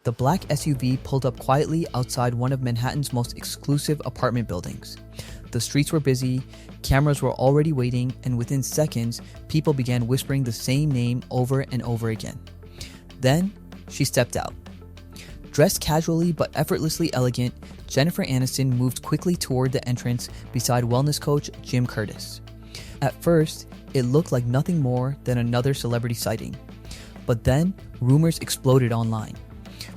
The black SUV pulled up quietly outside one of Manhattan's most exclusive apartment buildings. The streets were busy, cameras were already waiting, and within seconds, people began whispering the same name over and over again. Then, she stepped out. Dressed casually but effortlessly elegant, Jennifer Aniston moved quickly toward the entrance beside wellness coach Jim Curtis. At first, it looked like nothing more than another celebrity sighting. But then, rumors exploded online.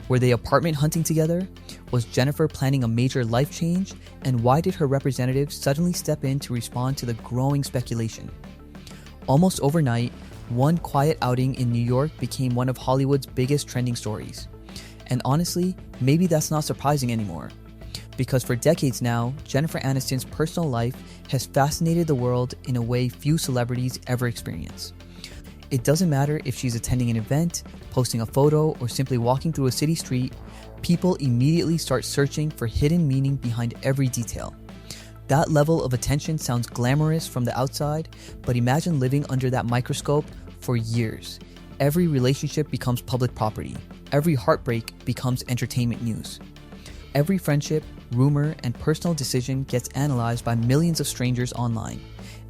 Were they apartment hunting together? Was Jennifer planning a major life change? And why did her representative suddenly step in to respond to the growing speculation? Almost overnight, one quiet outing in New York became one of Hollywood's biggest trending stories. And honestly, maybe that's not surprising anymore. Because for decades now, Jennifer Aniston's personal life has fascinated the world in a way few celebrities ever experience. It doesn't matter if she's attending an event, posting a photo, or simply walking through a city street, people immediately start searching for hidden meaning behind every detail. That level of attention sounds glamorous from the outside, but imagine living under that microscope for years. Every relationship becomes public property. Every heartbreak becomes entertainment news. Every friendship, rumor, and personal decision gets analyzed by millions of strangers online.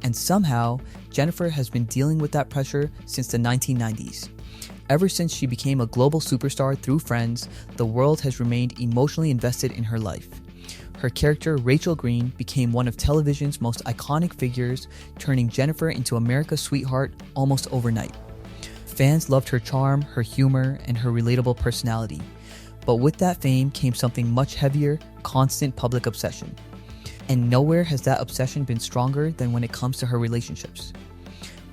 And somehow, Jennifer has been dealing with that pressure since the 1990s. Ever since she became a global superstar through Friends, the world has remained emotionally invested in her life. Her character, Rachel Green, became one of television's most iconic figures, turning Jennifer into America's sweetheart almost overnight. Fans loved her charm, her humor, and her relatable personality. But with that fame came something much heavier: constant public obsession. And nowhere has that obsession been stronger than when it comes to her relationships.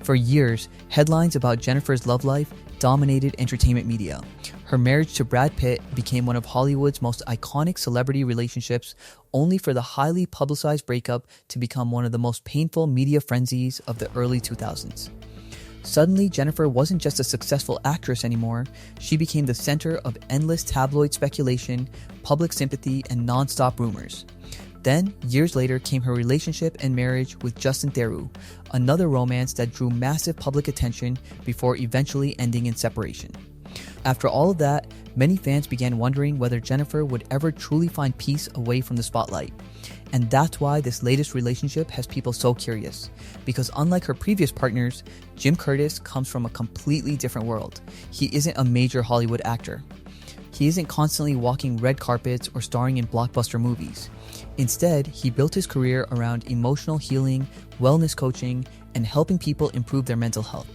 For years, headlines about Jennifer's love life dominated entertainment media. Her marriage to Brad Pitt became one of Hollywood's most iconic celebrity relationships, only for the highly publicized breakup to become one of the most painful media frenzies of the early 2000s. Suddenly, Jennifer wasn't just a successful actress anymore. She became the center of endless tabloid speculation, public sympathy, and non-stop rumors. Then, years later, came her relationship and marriage with Justin Theroux, another romance that drew massive public attention before eventually ending in separation. After all of that, many fans began wondering whether Jennifer would ever truly find peace away from the spotlight. And that's why this latest relationship has people so curious. Because unlike her previous partners, Jim Curtis comes from a completely different world. He isn't a major Hollywood actor. He isn't constantly walking red carpets or starring in blockbuster movies. Instead, he built his career around emotional healing, wellness coaching, and helping people improve their mental health.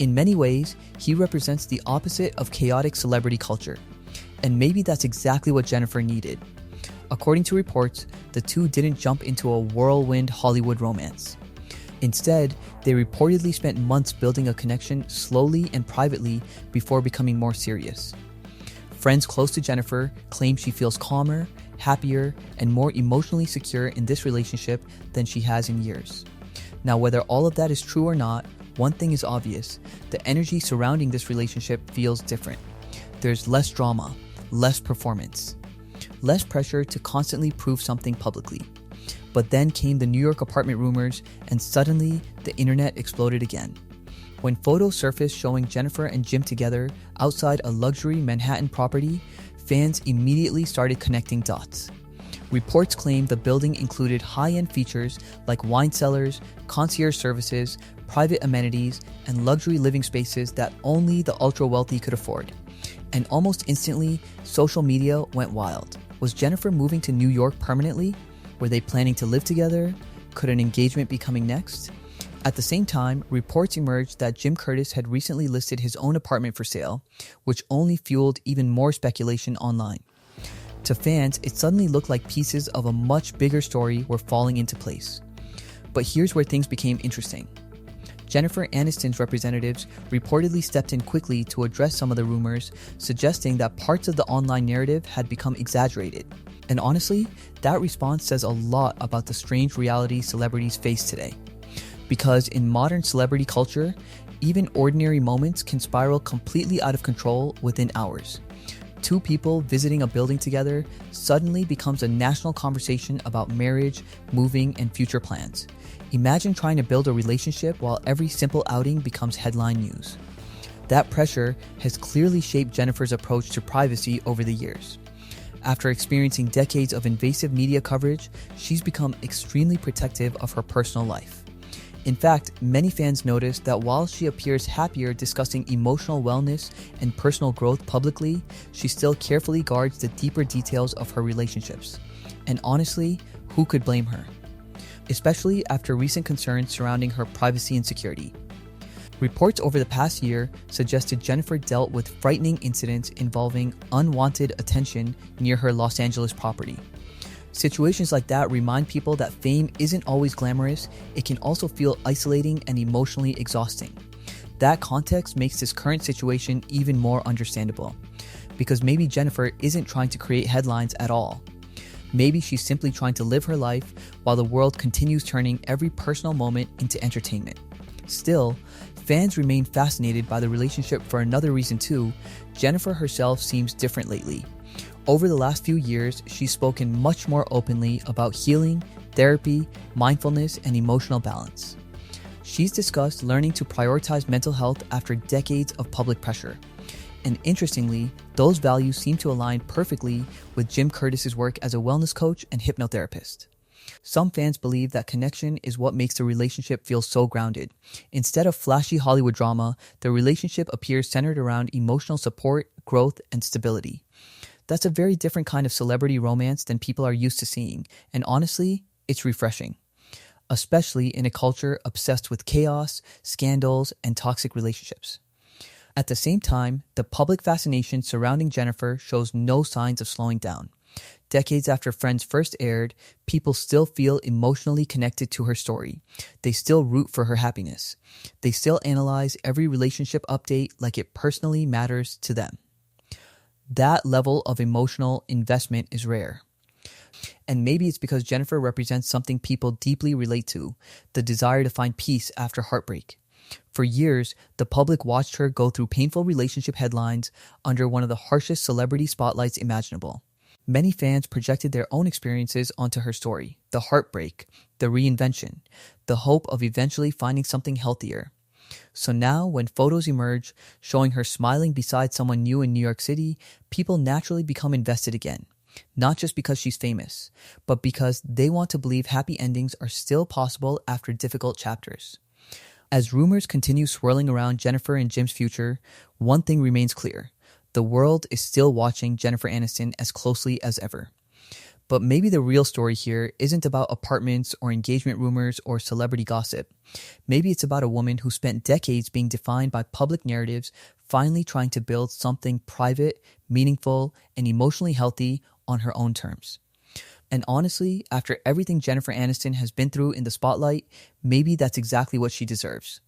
In many ways, he represents the opposite of chaotic celebrity culture. And maybe that's exactly what Jennifer needed. According to reports, the two didn't jump into a whirlwind Hollywood romance. Instead, they reportedly spent months building a connection slowly and privately before becoming more serious. Friends close to Jennifer claim she feels calmer, happier, and more emotionally secure in this relationship than she has in years. Now, whether all of that is true or not, one thing is obvious: the energy surrounding this relationship feels different. There's less drama, less performance, less pressure to constantly prove something publicly. But then came the New York apartment rumors, and suddenly the internet exploded again. When photos surfaced showing Jennifer and Jim together outside a luxury Manhattan property, fans immediately started connecting dots. Reports claimed the building included high-end features like wine cellars, concierge services, private amenities, and luxury living spaces that only the ultra-wealthy could afford. And almost instantly, social media went wild. Was Jennifer moving to New York permanently? Were they planning to live together? Could an engagement be coming next? At the same time, reports emerged that Jim Curtis had recently listed his own apartment for sale, which only fueled even more speculation online. To fans, it suddenly looked like pieces of a much bigger story were falling into place. But here's where things became interesting. Jennifer Aniston's representatives reportedly stepped in quickly to address some of the rumors, suggesting that parts of the online narrative had become exaggerated. And honestly, that response says a lot about the strange reality celebrities face today. Because in modern celebrity culture, even ordinary moments can spiral completely out of control within hours. Two people visiting a building together suddenly becomes a national conversation about marriage, moving, and future plans. Imagine trying to build a relationship while every simple outing becomes headline news. That pressure has clearly shaped Jennifer's approach to privacy over the years. After experiencing decades of invasive media coverage, she's become extremely protective of her personal life. In fact, many fans notice that while she appears happier discussing emotional wellness and personal growth publicly, she still carefully guards the deeper details of her relationships. And honestly, who could blame her? Especially after recent concerns surrounding her privacy and security. Reports over the past year suggested Jennifer dealt with frightening incidents involving unwanted attention near her Los Angeles property. Situations like that remind people that fame isn't always glamorous, it can also feel isolating and emotionally exhausting. That context makes this current situation even more understandable, because maybe Jennifer isn't trying to create headlines at all. Maybe she's simply trying to live her life while the world continues turning every personal moment into entertainment. Still, fans remain fascinated by the relationship for another reason too. Jennifer herself seems different lately. Over the last few years, she's spoken much more openly about healing, therapy, mindfulness, and emotional balance. She's discussed learning to prioritize mental health after decades of public pressure. And interestingly, those values seem to align perfectly with Jim Curtis's work as a wellness coach and hypnotherapist. Some fans believe that connection is what makes the relationship feel so grounded. Instead of flashy Hollywood drama, the relationship appears centered around emotional support, growth, and stability. That's a very different kind of celebrity romance than people are used to seeing, and honestly, it's refreshing. Especially in a culture obsessed with chaos, scandals, and toxic relationships. At the same time, the public fascination surrounding Jennifer shows no signs of slowing down. Decades after Friends first aired, people still feel emotionally connected to her story. They still root for her happiness. They still analyze every relationship update like it personally matters to them. That level of emotional investment is rare. And maybe it's because Jennifer represents something people deeply relate to, the desire to find peace after heartbreak. For years, the public watched her go through painful relationship headlines under one of the harshest celebrity spotlights imaginable. Many fans projected their own experiences onto her story, the heartbreak, the reinvention, the hope of eventually finding something healthier. So now, when photos emerge showing her smiling beside someone new in New York City, people naturally become invested again. Not just because she's famous, but because they want to believe happy endings are still possible after difficult chapters. As rumors continue swirling around Jennifer and Jim's future, one thing remains clear. The world is still watching Jennifer Aniston as closely as ever. But maybe the real story here isn't about apartments or engagement rumors or celebrity gossip. Maybe it's about a woman who spent decades being defined by public narratives, finally trying to build something private, meaningful, and emotionally healthy on her own terms. And honestly, after everything Jennifer Aniston has been through in the spotlight, maybe that's exactly what she deserves.